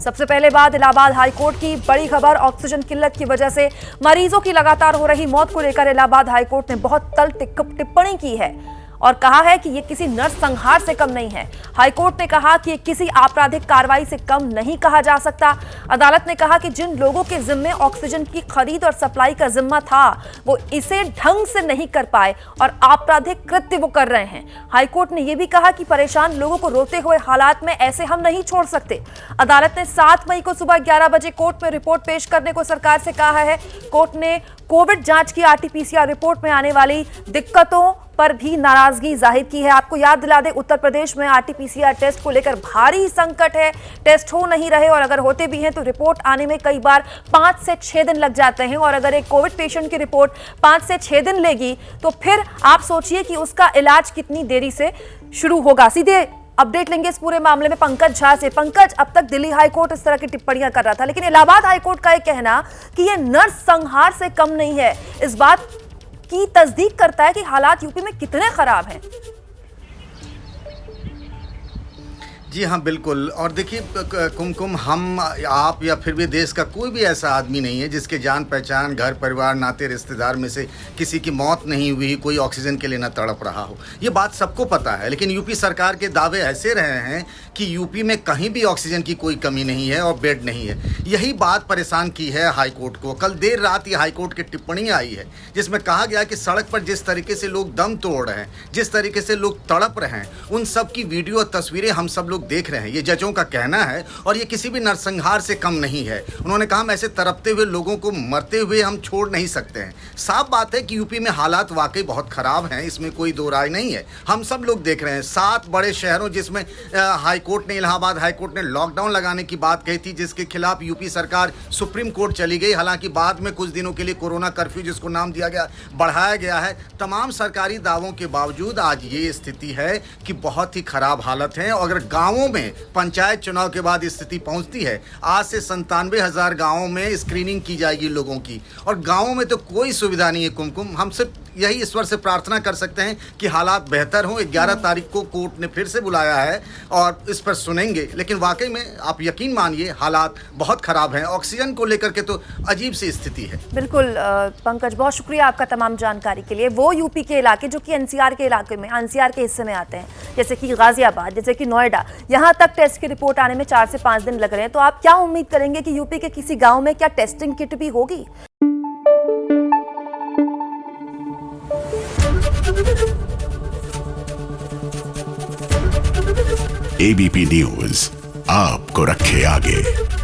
सबसे पहले बात इलाहाबाद हाईकोर्ट की बड़ी खबर। ऑक्सीजन किल्लत की वजह से मरीजों की लगातार हो रही मौत को लेकर इलाहाबाद हाईकोर्ट ने बहुत तल्ख टिप्पणी की है और कहा है कि ये किसी नरसंहार से कम नहीं है। हाईकोर्ट ने कहा कि ये किसी आपराधिक कार्रवाई से कम नहीं कहा जा सकता। अदालत ने कहा कि जिन लोगों के जिम्मे ऑक्सीजन की खरीद और सप्लाई का जिम्मा था वो इसे ढंग से नहीं कर पाए और आपराधिक कृत्य वो कर रहे हैं। हाईकोर्ट ने यह भी कहा कि परेशान लोगों को रोते हुए हालात में ऐसे हम नहीं छोड़ सकते। अदालत ने 7 मई को सुबह 11 बजे कोर्ट में रिपोर्ट पेश करने को सरकार से कहा है। कोर्ट ने कोविड जांच की RT-PCR रिपोर्ट में आने वाली दिक्कतों पर भी नाराजगी जाहिर की है। आपको याद दिला दें, उत्तर प्रदेश में RT-PCR टेस्ट को लेकर भारी संकट है। टेस्ट हो नहीं रहे और अगर होते भी हैं तो रिपोर्ट आने में कई बार 5 से 6 दिन लग जाते हैं और अगर एक कोविड पेशेंट की रिपोर्ट 5 से 6 दिन लेगी तो फिर आप सोचिए कि उसका इलाज कितनी देरी से शुरू होगा। सीधे अपडेट लेंगे इस पूरे मामले में पंकज झा से। पंकज, अब तक दिल्ली हाईकोर्ट इस तरह की टिप्पणियां कर रहा था, लेकिन इलाहाबाद हाईकोर्ट का यह कहना कि यह नरसंहार से कम नहीं है, इस बात की तस्दीक करता है कि हालात यूपी में कितने खराब हैं। जी हाँ, बिल्कुल। और देखिए कुमकुम, हम आप या फिर भी देश का कोई भी ऐसा आदमी नहीं है जिसके जान पहचान, घर परिवार, नाते रिश्तेदार में से किसी की मौत नहीं हुई, कोई ऑक्सीजन के लिए न तड़प रहा हो। ये बात सबको पता है, लेकिन यूपी सरकार के दावे ऐसे रहे हैं कि यूपी में कहीं भी ऑक्सीजन की कोई कमी नहीं है और बेड नहीं है। यही बात परेशान की है हाईकोर्ट को। कल देर रात ये हाईकोर्ट की टिप्पणी आई है जिसमें कहा गया कि सड़क पर जिस तरीके से लोग दम तोड़ रहे हैं, जिस तरीके से लोग तड़प रहे हैं, उन सब की वीडियो और तस्वीरें हम सब लोग देख रहे हैं। ये जजों का कहना है और ये किसी भी नरसंहार से कम नहीं है। उन्होंने कहा हम ऐसे तड़पते हुए लोगों को मरते हुए हम छोड़ नहीं सकते हैं। साफ बात है कि यूपी में हालात वाकई बहुत खराब हैं, इसमें कोई दो राय नहीं है। हम सब लोग देख रहे हैं 7 बड़े शहरों जिसमें हाईकोर्ट ने, इलाहाबाद हाईकोर्ट ने लॉकडाउन लगाने की बात कही थी, जिसके खिलाफ यूपी सरकार सुप्रीम कोर्ट चली गई। हालांकि बाद में कुछ दिनों के लिए कोरोना कर्फ्यू, जिसको नाम दिया गया, बढ़ाया गया है। तमाम सरकारी दावों के बावजूद आज ये स्थिति है कि बहुत ही खराब हालत है। और अगर गाँवों में पंचायत चुनाव के बाद स्थिति पहुंचती है, आज से 97,000 गाँवों में स्क्रीनिंग की जाएगी लोगों की, और गाँवों में तो कोई सुविधा नहीं है। कुमकुम, हम सिर्फ यही ईश्वर से प्रार्थना कर सकते हैं कि हालात बेहतर हों। 11 तारीख को कोर्ट ने फिर से बुलाया है और इस पर सुनेंगे, लेकिन वाकई में आप यकीन मानिए हालात बहुत खराब हैं। ऑक्सीजन को लेकर के तो अजीब सी स्थिति है। बिल्कुल पंकज, बहुत शुक्रिया आपका तमाम जानकारी के लिए। वो यूपी के इलाके जो कि NCR के इलाके में, NCR के हिस्से में आते हैं, जैसे कि गाजियाबाद, जैसे कि नोएडा, यहाँ तक टेस्ट की रिपोर्ट आने में 4 से 5 दिन लग रहे हैं। तो आप क्या उम्मीद करेंगे कि यूपी के किसी गाँव में क्या टेस्टिंग किट भी होगी? ABP न्यूज आपको रखे आगे।